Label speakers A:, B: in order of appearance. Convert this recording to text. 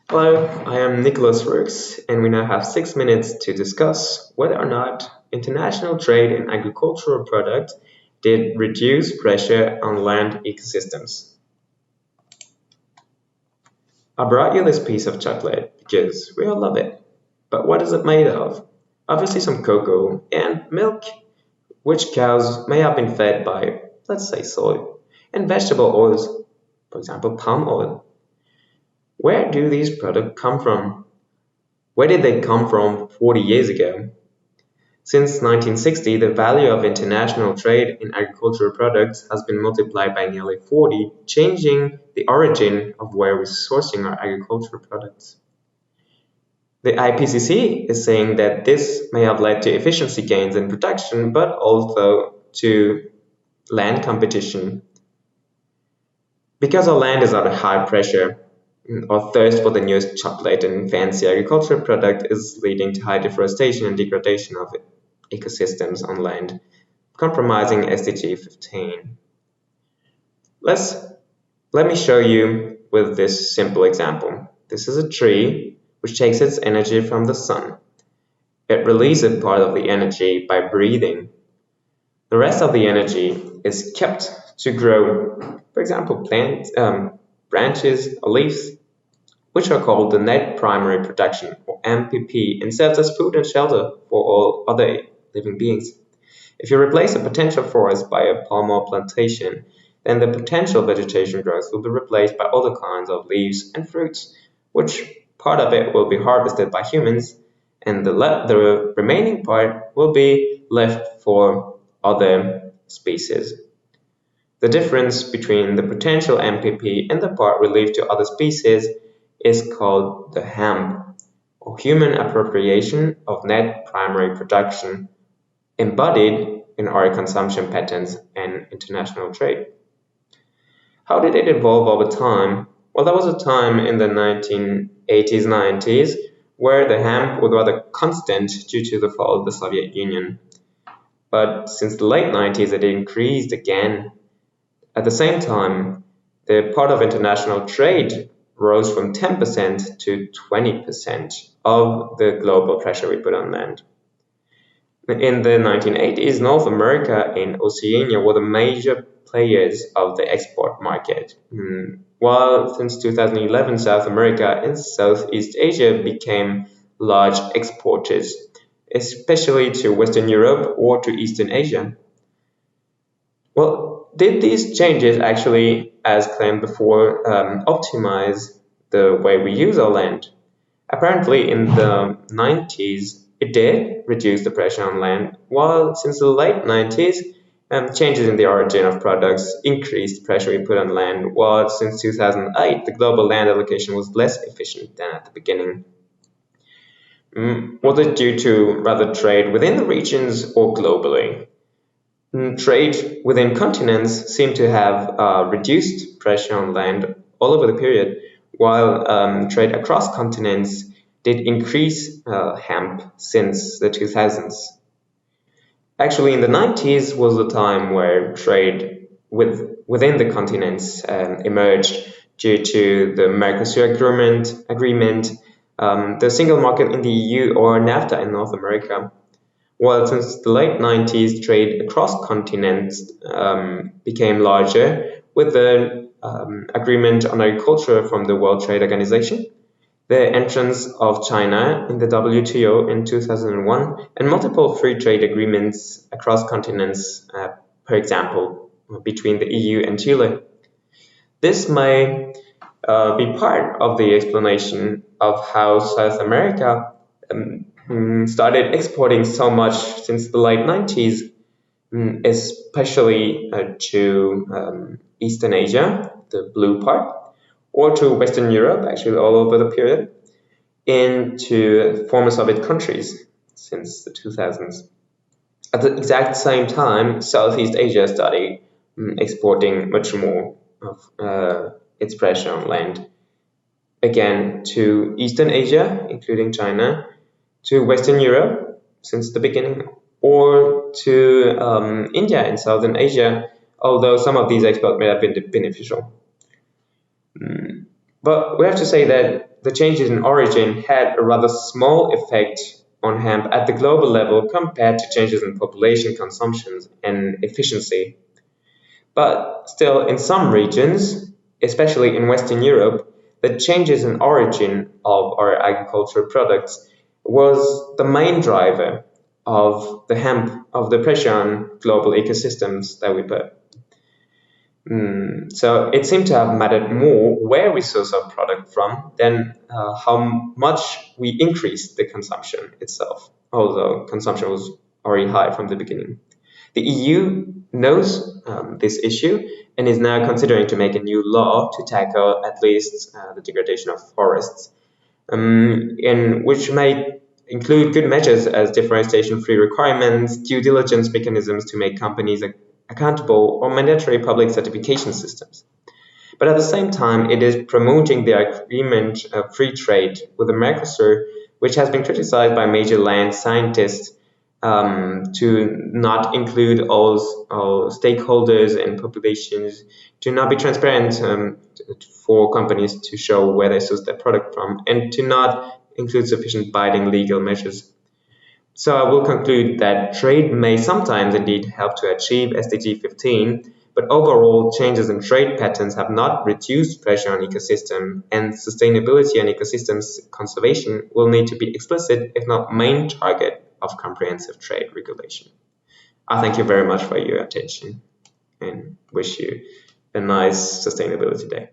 A: Hello, I am Nicolas Roux, and we now have 6 minutes to discuss whether or not international trade in agricultural products did reduce pressure on land ecosystems. I brought you this piece of chocolate because we all love it. But what is it made of? Obviously some cocoa and milk, which cows may have been fed by, let's say, soy, and vegetable oils, for example, palm oil. Where do these products come from? Where did they come from 40 years ago? Since 1960, the value of international trade in agricultural products has been multiplied by nearly 40, changing the origin of where we're sourcing our agricultural products. The IPCC is saying that this may have led to efficiency gains in production, but also to land competition. Because our land is under high pressure, our thirst for the newest chocolate and fancy agricultural product is leading to high deforestation and degradation of ecosystems on land, compromising SDG 15. Let me show you with this simple example. This is a tree which takes its energy from the sun. It releases part of the energy by breathing. The rest of the energy is kept to grow, for example, plants, branches or leaves, which are called the net primary production, or NPP, and serves as food and shelter for all other living beings. If you replace a potential forest by a palm oil plantation, then the potential vegetation growth will be replaced by other kinds of leaves and fruits, which part of it will be harvested by humans, and the remaining part will be left for other species. The difference between the potential NPP and the part relieved to other species is called the HANPP, or Human Appropriation of Net Primary Production, embodied in our consumption patterns and international trade. How did it evolve over time? Well, there was a time in the 1980s, 90s, where the HANPP was rather constant due to the fall of the Soviet Union. But since the late 90s, it increased again. At the same time, the part of international trade rose from 10% to 20% of the global pressure we put on land. In the 1980s, North America and Oceania were the major players of the export market, while since 2011, South America and Southeast Asia became large exporters, especially to Western Europe or to Eastern Asia. Well, did these changes actually, as claimed before, optimize the way we use our land? Apparently, in the 90s, it did reduce the pressure on land, while since the late 90s, changes in the origin of products increased pressure we put on land, while since 2008, the global land allocation was less efficient than at the beginning. Was it due to rather trade within the regions or globally? Trade within continents seemed to have reduced pressure on land all over the period, while trade across continents did increase HANPP since the 2000s. Actually, in the 90s was the time where trade within the continents emerged due to the MERCOSUR agreement, the single market in the EU, or NAFTA in North America. While since the late 90s, trade across continents became larger with the agreement on agriculture from the World Trade Organization, the entrance of China in the WTO in 2001, and multiple free trade agreements across continents, for example, between the EU and Chile. This may be part of the explanation of how South America started exporting so much since the late 90s, especially to Eastern Asia, the blue part, or to Western Europe, actually all over the period, into former Soviet countries since the 2000s. At the exact same time, Southeast Asia started exporting much more of its pressure on land. Again, to Eastern Asia, including China, to Western Europe since the beginning, or to India and Southern Asia, although some of these exports may have been beneficial. But we have to say that the changes in origin had a rather small effect on hemp at the global level compared to changes in population, consumption, and efficiency. But still, in some regions, especially in Western Europe, the changes in origin of our agricultural products was the main driver of the pressure on global ecosystems that we put. So it seemed to have mattered more where we source our product from than how much we increased the consumption itself, although consumption was already high from the beginning. The EU knows this issue and is now considering to make a new law to tackle at least the degradation of forests, which may include good measures as deforestation-free requirements, due diligence mechanisms to make companies accountable, or mandatory public certification systems. But at the same time, it is promoting the agreement of free trade with the MERCOSUR, which has been criticized by major land scientists to not include all stakeholders and populations, to not be transparent for companies to show where they source their product from, and to not include sufficient binding legal measures. So I will conclude that trade may sometimes indeed help to achieve SDG 15, but overall changes in trade patterns have not reduced pressure on ecosystem, and sustainability and ecosystems conservation will need to be explicit, if not main target of comprehensive trade regulation. I thank you very much for your attention and wish you a nice sustainability day.